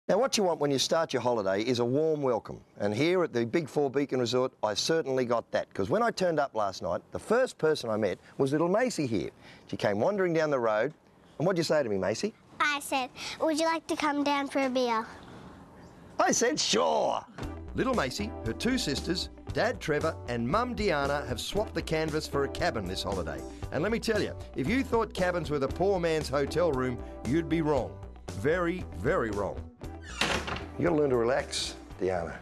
Now, what you want when you start your holiday is a warm welcome. And here at the BIG4 Beacon Resort, I certainly got that. Because when I turned up last night, the first person I met was little Macy here. She came wandering down the road. And what'd you say to me, Macy? I said, would you like to come down for a beer? I said, sure. Little Macy, her two sisters, Dad Trevor and Mum Deanna have swapped the canvas for a cabin this holiday. And let me tell you, if you thought cabins were the poor man's hotel room, you'd be wrong. Very, very wrong. You got to learn to relax, Deanna.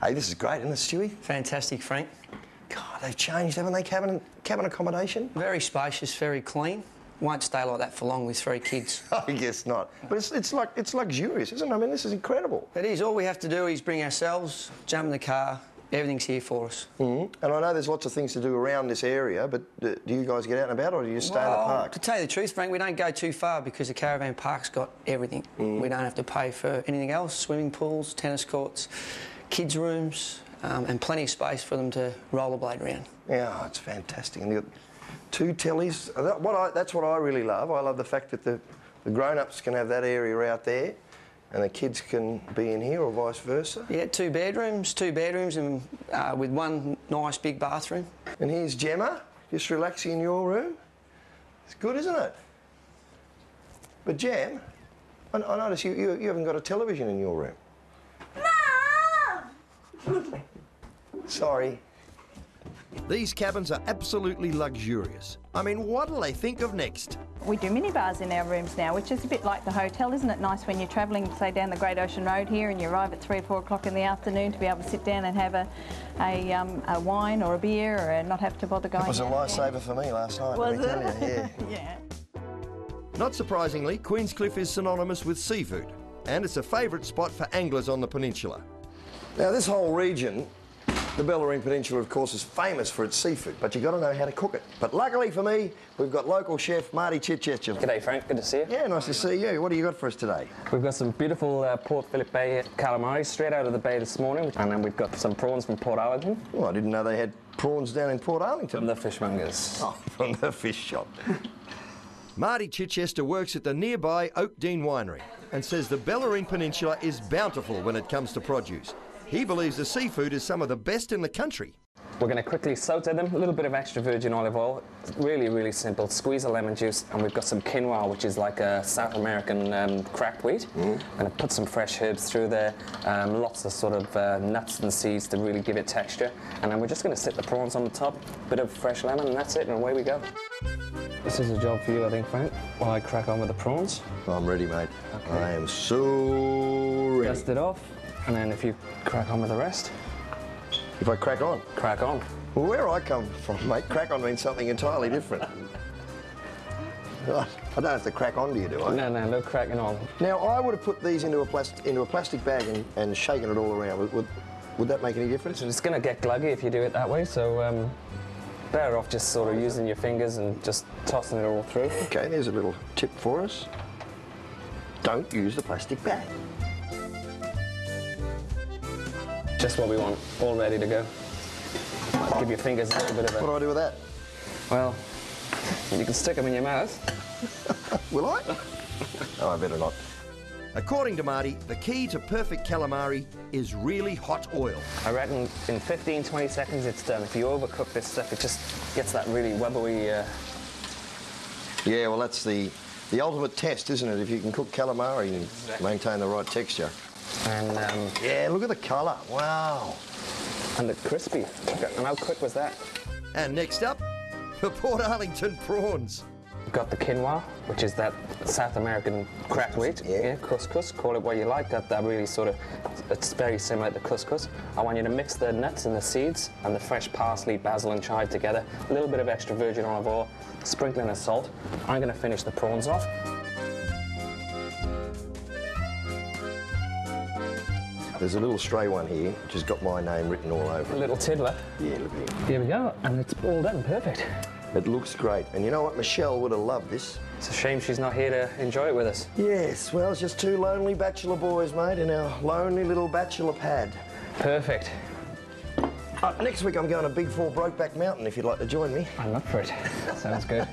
Hey, this is great, isn't it, Stewie? Fantastic, Frank. God, they've changed, haven't they, cabin accommodation? Very spacious, very clean. Won't stay like that for long with 3 kids. I guess not. But it's luxurious, isn't it? I mean, this is incredible. It is. All we have to do is bring ourselves, jump in the car. Everything's here for us. Mm-hmm. And I know there's lots of things to do around this area, but do you guys get out and about, or do you stay in the park? To tell you the truth, Frank, we don't go too far because the caravan park's got everything. We don't have to pay for anything else. Swimming pools, tennis courts, kids' rooms, and plenty of space for them to rollerblade around. Yeah, it's fantastic. And you've got 2 tellies. That's what I really love. I love the fact that the grown-ups can have that area out there, and the kids can be in here, or vice versa. Yeah, 2 bedrooms, and with 1 nice big bathroom. And here's Gemma, just relaxing in your room. It's good, isn't it? But Gem, I notice you haven't got a television in your room. Mom! Sorry. These cabins are absolutely luxurious. I mean, what'll they think of next? We do minibars in our rooms now, which is a bit like the hotel. Isn't it nice when you're travelling, say, down the Great Ocean Road here and you arrive at 3 or 4 o'clock in the afternoon to be able to sit down and have a wine or a beer, or not have to bother going out. It was a lifesaver for me last night, was let me tell you. Yeah. Yeah. Not surprisingly, Queenscliff is synonymous with seafood, and it's a favourite spot for anglers on the peninsula. Now, this whole region, the Bellarine Peninsula, of course, is famous for its seafood, but you've got to know how to cook it. But luckily for me, we've got local chef Marty Chichester. G'day, Frank. Good to see you. Yeah, nice to see you. What do you got for us today? We've got some beautiful Port Phillip Bay calamari straight out of the bay this morning, and then we've got some prawns from Port Arlington. Well, I didn't know they had prawns down in Port Arlington. From the fishmongers. Oh, from the fish shop. Marty Chichester works at the nearby Oakdean Winery and says the Bellarine Peninsula is bountiful when it comes to produce. He believes the seafood is some of the best in the country. We're going to quickly saute them, a little bit of extra virgin olive oil. It's really, really simple. Squeeze a lemon juice, and we've got some quinoa, which is like a South American cracked wheat. I'm going to put some fresh herbs through there, lots of sort of nuts and seeds to really give it texture. And then we're just going to sit the prawns on the top, bit of fresh lemon, and that's it, and away we go. This is a job for you, I think, Frank, while I crack on with the prawns. I'm ready, mate. Okay. I am so ready. Dust it off, and then if you crack on with the rest. If I crack on? Crack on. Well, where I come from, mate, crack on means something entirely different. I don't have to crack on to you, do I? No cracking on. Now, I would have put these into a plastic bag and shaken it all around. Would that make any difference? It's going to get gluggy if you do it that way, so better off just sort of using your fingers and just tossing it all through. Okay, there's a little tip for us. Don't use the plastic bag. Just what we want, all ready to go. Give your fingers a little bit of a... What do I do with that? Well, you can stick them in your mouth. Will I? Oh, I better not. According to Marty, the key to perfect calamari is really hot oil. I reckon in 15, 20 seconds it's done. If you overcook this stuff, it just gets that really wobbly... Yeah, well, that's the ultimate test, isn't it? If you can cook calamari and maintain the right texture. And yeah, look at the colour. Wow. And the crispy. And how quick was that? And next up, the Port Arlington prawns. We've got the quinoa, which is that South American cracked wheat. Yeah, couscous. Call it what you like. That really sort of, it's very similar to couscous. I want you to mix the nuts and the seeds and the fresh parsley, basil and chive together. A little bit of extra virgin olive oil, sprinkling of salt. I'm going to finish the prawns off. There's a little stray one here, which has got my name written all over it. A little tiddler. Yeah, look at it. Here we go, and it's all done, perfect. It looks great. And you know what? Michelle would have loved this. It's a shame she's not here to enjoy it with us. Yes, well, it's just 2 lonely bachelor boys, mate, in our lonely little bachelor pad. Perfect. Next week I'm going to BIG4 Brokeback Mountain, if you'd like to join me. I'm up for it. Sounds good.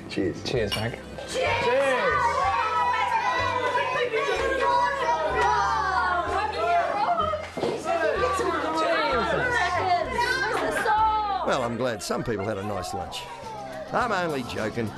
Cheers. Cheers, Frank. Cheers! Cheers! Well, I'm glad some people had a nice lunch. I'm only joking.